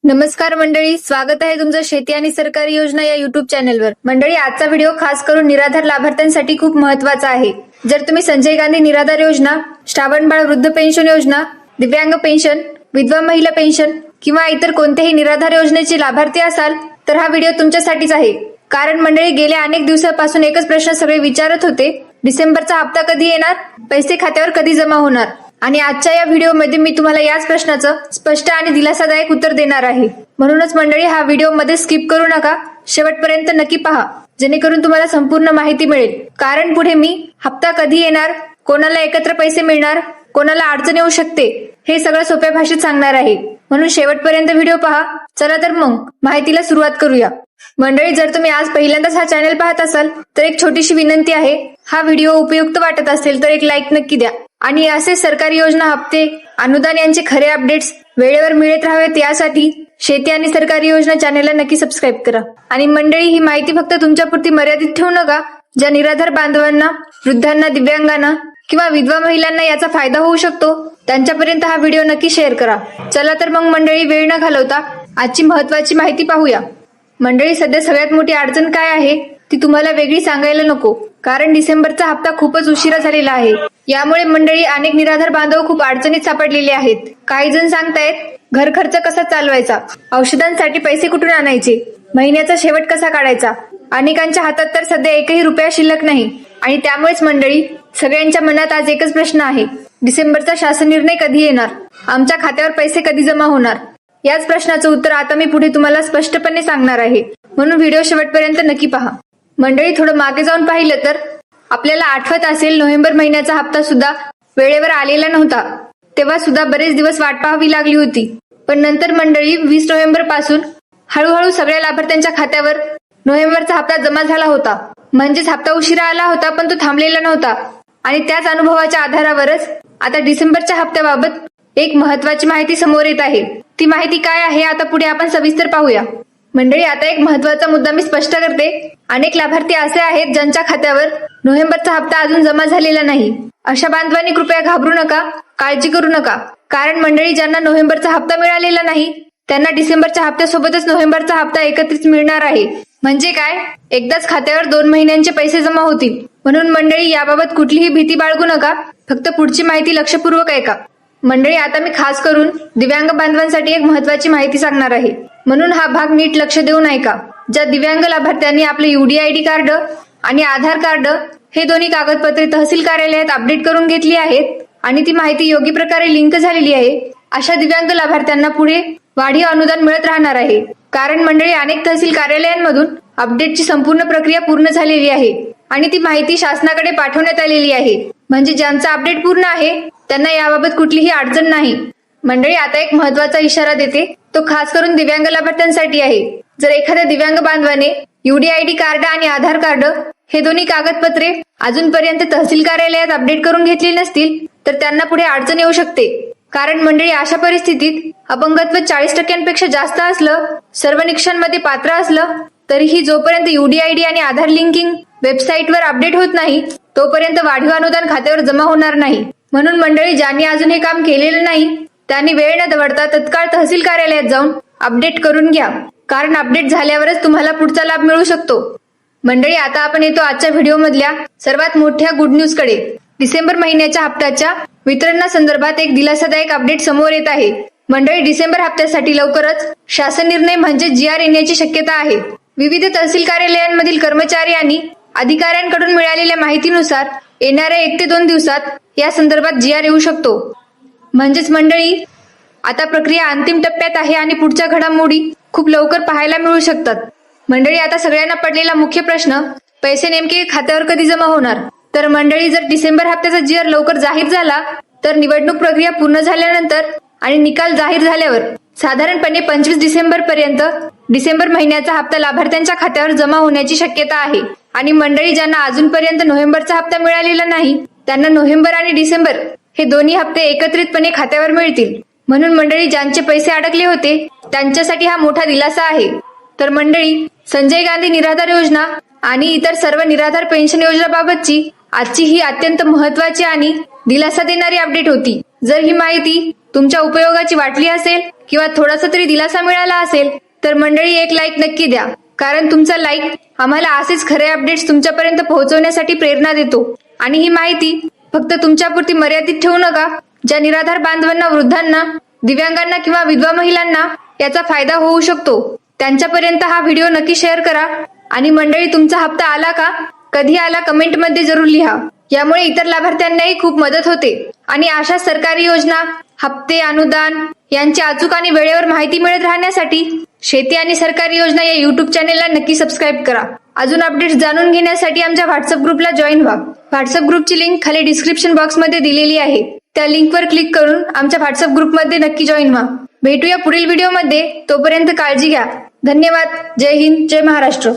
नमस्कार मंडळी, स्वागत आहे तुमचं शेती आणि सरकारी योजना या युट्यूब चॅनलवर। मंडळी, आजचा व्हिडिओ खास करून निराधार लाभार्थ्यांसाठी खूप महत्त्वाचा आहे। जर तुम्ही संजय गांधी निराधार योजना, श्रावण बाळ वृद्ध पेन्शन योजना, दिव्यांग पेन्शन, विधवा महिला पेन्शन किंवा इतर कोणत्याही निराधार योजनेचे लाभार्थी असाल तर हा व्हिडिओ तुमच्यासाठीच आहे। कारण मंडळी, गेल्या अनेक दिवसांपासून एकच प्रश्न सगळे विचारत होते, डिसेंबरचा हप्ता कधी येणार, पैसे खात्यावर कधी जमा होणार। आणि आजच्या या व्हिडिओमध्ये मी तुम्हाला याच प्रश्नाचं स्पष्ट आणि दिलासादायक उत्तर देणार आहे। म्हणूनच मंडळी, हा व्हिडिओ मध्ये स्किप करू नका, शेवटपर्यंत नक्की पहा, जेणेकरून तुम्हाला संपूर्ण माहिती मिळेल। कारण पुढे मी हप्ता कधी येणार, कोणाला एकत्र पैसे मिळणार, कोणाला अडचण येऊ शकते, हे सगळं सोप्या भाषेत सांगणार आहे। म्हणून शेवटपर्यंत व्हिडिओ पहा। चला तर मग माहितीला सुरुवात करूया। मंडळी, जर तुम्ही आज पहिल्यांदाच हा चॅनल पाहत असाल तर एक छोटीशी विनंती आहे, हा व्हिडिओ उपयुक्त वाटत असेल तर एक लाईक नक्की द्या आणि असे सरकारी योजना, हप्ते, अनुदान यांचे खरे अपडेट्स वेळेवर मिळत राहावेत यासाठी शेती आणि सरकारी योजना चॅनलला नक्की सबस्क्राईब करा। आणि मंडळी, ही माहिती फक्त तुमच्यापुरती मर्यादित ठेवू नका। ज्या निराधार बांधवांना, वृद्धांना, दिव्यांगांना किंवा विधवा महिलांना याचा फायदा होऊ शकतो त्यांच्यापर्यंत हा व्हिडिओ नक्की शेअर करा। चला तर मग मंडळी, वेळ न घालवता आजची महत्त्वाची माहिती पाहूया। मंडळी, सध्या सगळ्यात मोठी अडचण काय आहे ती तुम्हाला वेगळी सांगायला नको, कारण डिसेंबरचा हप्ता खूपच उशिरा झालेला आहे। यामुळे मंडळी, अनेक निराधार बांधव खूप अडचणीत सापडलेले आहेत। काही जण सांगतायत घर खर्च कसा चालवायचा, औषधांसाठी पैसे कुठून आणायचे, महिन्याचा शेवट कसा काढायचा। अनेकांच्या हातात तर सध्या एकही रुपया शिल्लक नाही। आणि त्यामुळेच मंडळी, सगळ्यांच्या मनात आज एकच प्रश्न आहे, डिसेंबरचा शासन निर्णय कधी येणार, आमच्या खात्यावर पैसे कधी जमा होणार। याच प्रश्नाचं उत्तर आता मी पुढे तुम्हाला स्पष्टपणे सांगणार आहे, म्हणून व्हिडिओ शेवटपर्यंत नक्की पहा। मंडळी, थोडं मागे जाऊन पाहिलं तर आपल्याला आठवत असेल, नोव्हेंबर महिन्याचा हप्ता सुद्धा वेळेवर आलेला नव्हता। तेव्हा सुद्धा बरेच दिवस वाट पाहावी लागली होती। पण नंतर मंडळी, 20 नोव्हेंबर पासून हळूहळू सगळ्या लाभार्थ्यांच्या खात्यावर नोव्हेंबरचा हप्ता जमा झाला होता। म्हणजेच हप्ता उशिरा आला होता, पण तो थांबलेला नव्हता। आणि त्याच अनुभवाच्या आधारावरच आता डिसेंबरच्या हप्त्याबाबत एक महत्वाची माहिती समोर येत आहे। ती माहिती काय आहे, आता पुढे आपण सविस्तर पाहूया। मंडळी, आता एक महत्वाचा मुद्दा मी स्पष्ट करते। अनेक लाभार्थी असे आहेत ज्यांच्या खात्यावर नोव्हेंबरचा हप्ता अजून जमा झालेला नाही। अशा बांधवांनी कृपया घाबरू नका, काळजी करू नका। कारण मंडळी, ज्यांना नोव्हेंबरचा हप्ता मिळालेला नाही त्यांना डिसेंबरच्या हप्त्यासोबतच नोव्हेंबरचा हप्ता एकत्रित मिळणार आहे। म्हणजे काय, एकदाच खात्यावर 2 महिन्यांचे पैसे जमा होतील। म्हणून मंडळी, याबाबत कुठलीही भीती बाळगू नका, फक्त पुढची माहिती लक्षपूर्वक ऐका। मंडळी, आता मी खास करून दिव्यांग बांधवांसाठी एक महत्वाची माहिती सांगणार आहे, म्हणून हा भाग नीट लक्ष देऊन ऐका। ज्या दिव्यांग लाभार्थ्यांनी आपले UDID कार्ड आणि आधार कार्ड हे दोन्ही कागदपत्रे तहसील कार्यालयात अपडेट करून घेतली आहेत आणि ती माहिती योग्य प्रकारे लिंक झालेली आहे, अशा दिव्यांग लाभार्थ्यांना पुढे वाढीव अनुदान मिळत राहणार आहे। कारण मंडळी, अनेक तहसील कार्यालयांमधून अपडेटची संपूर्ण प्रक्रिया पूर्ण झालेली आहे आणि ती माहिती शासनाकडे पाठवण्यात आलेली आहे। म्हणजे ज्यांचा अपडेट पूर्ण आहे त्यांना याबाबत कुठलीही अडचण नाही। मंडळी, आता एक महत्वाचा इशारा देते, तो खास करून दिव्यांग लाभार्थ्यांसाठी आहे। जर एखाद्या दिव्यांग बांधवाने UDID कार्ड आणि आधार कार्ड हे दोन्ही कागदपत्रे अजूनपर्यंत तहसील कार्यालयात अपडेट करून घेतली नसतील तर त्यांना पुढे अडचण येऊ शकते। कारण मंडळी, अशा परिस्थितीत अपंगत्व 40% जास्त असलं, सर्व निकषांमध्ये पात्र असलं तरीही जोपर्यंत UDID आणि आधार लिंकिंग वेबसाईटवर अपडेट होत नाही तोपर्यंत वाढीव अनुदान खात्यावर जमा होणार नाही। म्हणून मंडळी, ज्यांनी अजून हे काम केलेलं नाही त्यांनी वेळ न दवडता तत्काळ तहसील कार्यालयात जाऊन अपडेट करून घ्या, कारण अपडेट झाल्यावरच तुम्हाला पुढचा लाभ मिळू शकतो। मंडळी, आता आपण येतो आजच्या व्हिडिओ मधल्या सर्वात मोठ्या गुड न्यूज कडे। डिसेंबर महिन्याच्या हप्त्याच्या वितरणासंदर्भात एक दिलासादायक अपडेट समोर येत आहे। मंडळी, डिसेंबर हप्त्यासाठी लवकरच शासन निर्णय म्हणजे GR येण्याची शक्यता आहे। विविध तहसील कार्यालयांमधील कर्मचारी आणि अधिकाऱ्यांकडून मिळालेल्या माहितीनुसार येणाऱ्या 1 ते 2 दिवसात या संदर्भात GR येऊ शकतो। म्हणजेच मंडळी, आता प्रक्रिया अंतिम टप्प्यात आहे आणि पुढच्या घडामोडी खूप लवकर पाहायला मिळू शकतात। मंडळी, आता सगळ्यांना पडलेला मुख्य प्रश्न, पैसे नेमके खात्यावर कधी जमा होणार। तर मंडळी, जर डिसेंबर हप्त्याचा GR लवकर जाहीर झाला तर निवडणूक प्रक्रिया पूर्ण झाल्यानंतर आणि निकाल जाहीर झाल्यावर साधारणपणे 25 डिसेंबर पर्यंत डिसेंबर महिन्याचा हप्ता लाभार्थ्यांच्या खात्यावर जमा होण्याची शक्यता आहे। आणि मंडळी, ज्यांना अजूनपर्यंत नोव्हेंबरचा हप्ता मिळालेला नाही त्यांना नोव्हेंबर आणि डिसेंबर हे दोन्ही हप्ते एकत्रितपणे खात्यावर मिळतील। म्हणून मंडळी, ज्यांचे पैसे अडकले होते त्यांच्यासाठी हा मोठा दिलासा आहे। तर मंडळी, संजय गांधी निराधार योजना आणि इतर सर्व निराधार पेन्शन योजनाबाबतची आजची ही अत्यंत महत्वाची आणि दिलासा देणारी अपडेट होती। जर ही माहिती तुमच्या उपयोगाची वाटली असेल किंवा थोडासा तरी दिलासा मिळाला असेल तर मंडळी एक लाईक नक्की द्या, कारण तुमचा लाईक आम्हाला असेच खरे अपडेट्स तुमच्यापर्यंत पोहोचवण्यासाठी प्रेरणा देतो. आणि ही माहिती फक्त तुमच्यापुरती मर्यादित ठेवू नका. ज्या निराधार बांधवांना, वृद्धांना, दिव्यांगांना किंवा विधवा महिलांना याचा फायदा होऊ शकतो त्यांच्यापर्यंत हा व्हिडिओ नक्की शेअर करा. आणि मंडळी, तुमचा हप्ता आला का, कधी आला, कमेंटमध्ये जरूर लिहा. यामुळे इतर लाभार्थ्यांनाही खूप मदत होते. आणि अशा सरकारी योजना, हप्ते, अनुदान यांची अचूक आणि वेळेवर माहिती मिळत राहण्यासाठी शेती आणि सरकारी योजना या युट्यूब चॅनेलला नक्की सबस्क्राईब करा. अजून अपडेट्स जाणून घेण्यासाठी आमच्या व्हॉट्सअप ग्रुपला जॉईन व्हा. व्हॉट्सअप ग्रुपची लिंक खाली डिस्क्रिप्शन बॉक्समध्ये दिलेली आहे. त्या लिंकवर क्लिक करून आमच्या व्हॉट्सअप ग्रुपमध्ये नक्की जॉईन व्हा. भेटूया पुढील व्हिडिओमध्ये. तोपर्यंत काळजी घ्या. धन्यवाद. जय हिंद, जय महाराष्ट्र.